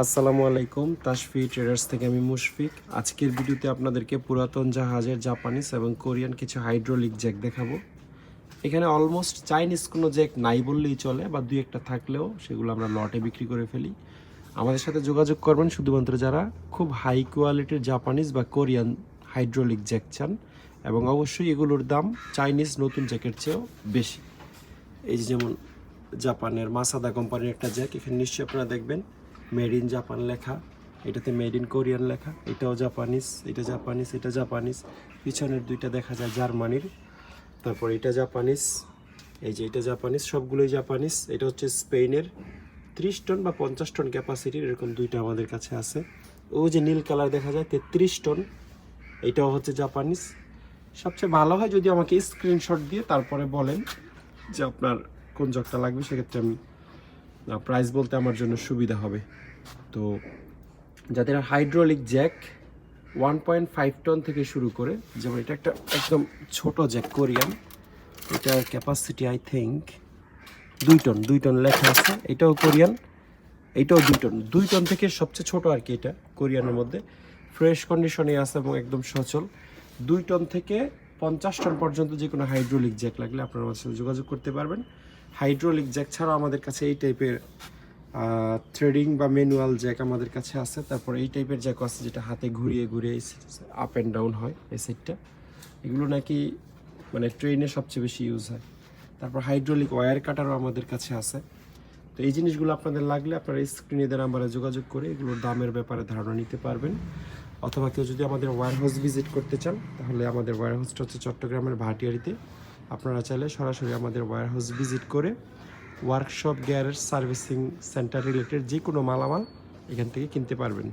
আসসালামু আলাইকুম, তাশফি ট্রেডার্স থেকে আমি মুশফিক। আজকের ভিডিওতে আপনাদেরকে পুরাতন জাহাজের জাপানিজ এবং কোরিয়ান কিছু হাইড্রোলিক জ্যাক দেখাবো। এখানে অলমোস্ট চাইনিজ কোনো জ্যাক নাই বললেই চলে, বা দুই একটা থাকলেও সেগুলো আমরা লটে বিক্রি করে ফেলি। আমাদের সাথে যোগাযোগ করবেন শুধুমাত্র যারা খুব হাই কোয়ালিটির জাপানিজ বা কোরিয়ান হাইড্রোলিক জ্যাক চান, এবং অবশ্যই এগুলোর দাম চাইনিজ নতুন জ্যাকের চেয়েও বেশি। এই যেমন জাপানের মাসাদা কোম্পানির একটা জ্যাক, এখানে নিশ্চয়ই আপনারা দেখবেন মেড ইন জাপান লেখা, এটাতে মেড ইন কোরিয়ান লেখা। এটাও জাপানিজ, এটা জাপানিজ, এটা জাপানিজ। পিছনের দুইটা দেখা যায় জার্মানির। তারপর এটা জাপানিজ, এই যে এটা জাপানিজ, সবগুলোই জাপানিজ। এটা হচ্ছে স্পেনের, 30 টন বা 50 টন ক্যাপাসিটির, এরকম দুইটা আমাদের কাছে আছে। ও যে নীল কালার দেখা যায় 33 টন, এটাও হচ্ছে জাপানিজ। সবচেয়ে ভালো হয় যদি আমাকে স্ক্রিনশট দিয়ে তারপরে বলেন যে আপনার কোন জগটা লাগবে, সেক্ষেত্রে আমি প্রাইস বলতে আমার জন্য সুবিধা হবে। তো যাদের হাইড্রোলিক জ্যাক 1.5 টন থেকে শুরু করে, যেমন এটা একটা একদম ছোট জ্যাক কোরিয়ান, এটার ক্যাপাসিটি আই থিঙ্ক 2 টন লেখা আছে। এটাও কোরিয়ান, এটাও 2 টন থেকে সবচেয়ে ছোট আর কি, এটা কোরিয়ানের মধ্যে ফ্রেশ কন্ডিশনে আছে এবং একদম সচল। 2 টন থেকে 50 টন পর্যন্ত যে কোনো হাইড্রোলিক জ্যাক লাগলে আপনারা আমার সাথে যোগাযোগ করতে পারবেন। হাইড্রোলিক জ্যাক ছাড়াও আমাদের কাছে এই টাইপের থ্রেডিং বা ম্যানুয়াল জ্যাক আমাদের কাছে আছে। তারপর এই টাইপের জ্যাক আছে যেটা হাতে ঘুরিয়ে ঘুরিয়ে আপ অ্যান্ড ডাউন হয়, এই সাইডটা। এগুলো নাকি মানে ট্রেনে সবচেয়ে বেশি ইউজ হয়। তারপর হাইড্রোলিক ওয়্যার কাটারও আমাদের কাছে আছে। তো এই জিনিসগুলো আপনাদের লাগলে আপনারা স্ক্রিনে দেওয়া নাম্বারে যোগাযোগ করে এগুলোর দামের ব্যাপারে ধারণা নিতে পারবেন। অথবা কেউ যদি আমাদের ওয়্যারহাউস ভিজিট করতে চান, তাহলে আমাদের ওয়্যারহাউসটা হচ্ছে চট্টগ্রামের ভাটিয়ারিতে। আপনারা চাইলে সরাসরি আমাদের ওয়্যারহাউস ভিজিট করে workshop, garage, servicing centre related যে কোনো মালামাল এখান থেকে কিনতে পারবেন।